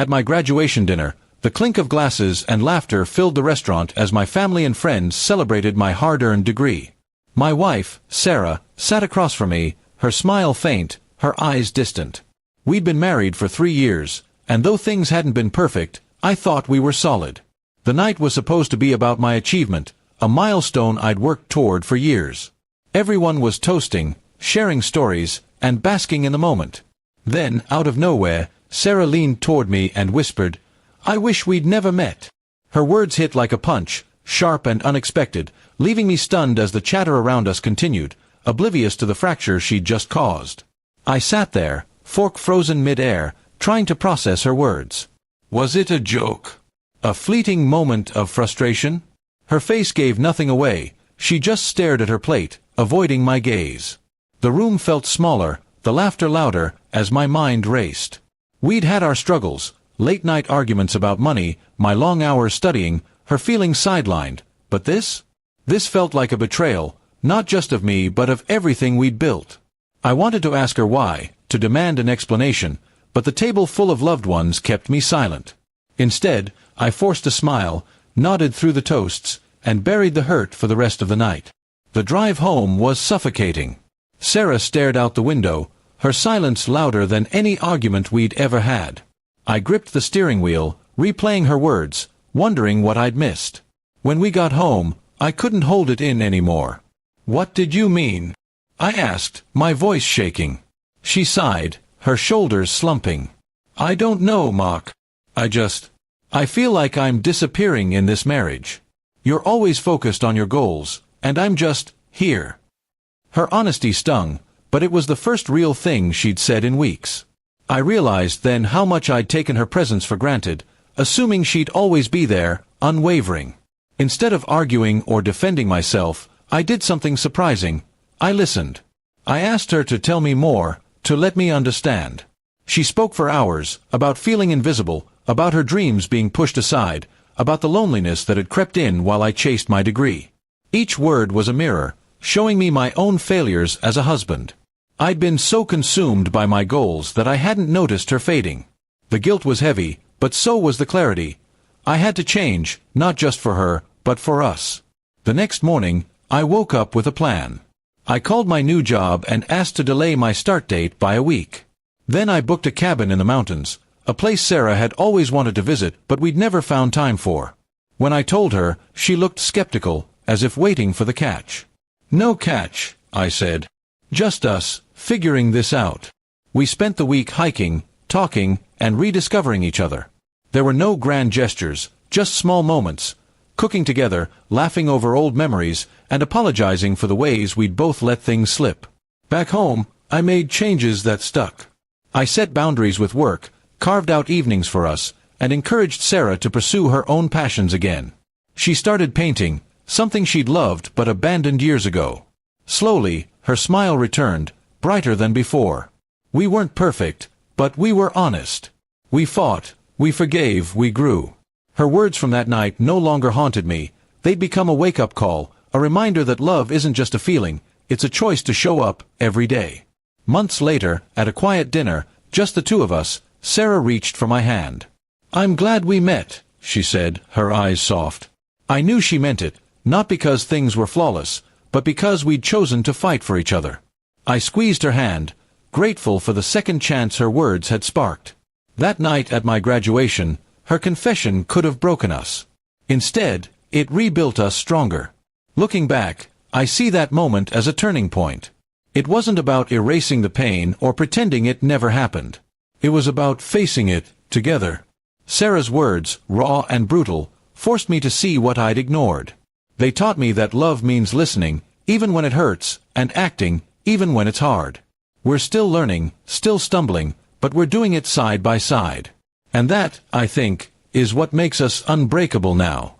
At my graduation dinner, the clink of glasses and laughter filled the restaurant as my family and friends celebrated my hard-earned degree. My wife, Sarah, sat across from me, her smile faint, her eyes distant. We'd been married for 3 years, and though things hadn't been perfect, I thought we were solid. The night was supposed to be about my achievement, a milestone I'd worked toward for years. Everyone was toasting, sharing stories, and basking in the moment. Then, out of nowhere, Sarah leaned toward me and whispered, "I wish we'd never met." Her words hit like a punch, sharp and unexpected, leaving me stunned as the chatter around us continued, oblivious to the fracture she'd just caused. I sat there, fork frozen mid-air, trying to process her words. Was it a joke? A fleeting moment of frustration? Her face gave nothing away. She just stared at her plate, avoiding my gaze. The room felt smaller, the laughter louder, as my mind raced. We'd had our struggles, late-night arguments about money, my long hours studying, her feeling sidelined, but this? This felt like a betrayal, not just of me but of everything we'd built. I wanted to ask her why, to demand an explanation, but the table full of loved ones kept me silent. Instead, I forced a smile, nodded through the toasts, and buried the hurt for the rest of the night. The drive home was suffocating. Sarah stared out the window, her silence louder than any argument we'd ever had. I gripped the steering wheel, replaying her words, wondering what I'd missed. When we got home, I couldn't hold it in anymore. "What did you mean?" I asked, my voice shaking. She sighed, her shoulders slumping. "I don't know, Mark. I feel like I'm disappearing in this marriage. You're always focused on your goals, and I'm just here." Her honesty stung, but it was the first real thing she'd said in weeks. I realized then how much I'd taken her presence for granted, assuming she'd always be there, unwavering. Instead of arguing or defending myself, I did something surprising. I listened. I asked her to tell me more, to let me understand. She spoke for hours, about feeling invisible, about her dreams being pushed aside, about the loneliness that had crept in while I chased my degree. Each word was a mirror, showing me my own failures as a husband. I'd been so consumed by my goals that I hadn't noticed her fading. The guilt was heavy, but so was the clarity. I had to change, not just for her, but for us. The next morning, I woke up with a plan. I called my new job and asked to delay my start date by a week. Then I booked a cabin in the mountains, a place Sarah had always wanted to visit but we'd never found time for. When I told her, she looked skeptical, as if waiting for the catch. "No catch," I said. "Just us, figuring this out." We spent the week hiking, talking, and rediscovering each other. There were no grand gestures, just small moments, cooking together, laughing over old memories, and apologizing for the ways we'd both let things slip. Back home, I made changes that stuck. I set boundaries with work, carved out evenings for us, and encouraged Sarah to pursue her own passions again. She started painting, something she'd loved but abandoned years ago. Slowly, her smile returned, brighter than before. We weren't perfect, but we were honest. We fought, we forgave, we grew. Her words from that night no longer haunted me. They'd become a wake-up call, a reminder that love isn't just a feeling, it's a choice to show up every day. Months later, at a quiet dinner, just the two of us, Sarah reached for my hand. "I'm glad we met," she said, her eyes soft. I knew she meant it, not because things were flawless, but because we'd chosen to fight for each other. I squeezed her hand, grateful for the second chance her words had sparked. That night at my graduation, her confession could have broken us. Instead, it rebuilt us stronger. Looking back, I see that moment as a turning point. It wasn't about erasing the pain or pretending it never happened. It was about facing it, together. Sarah's words, raw and brutal, forced me to see what I'd ignored. They taught me that love means listening, even when it hurts, and acting, even when it's hard. We're still learning, still stumbling, but we're doing it side by side. And that, I think, is what makes us unbreakable now.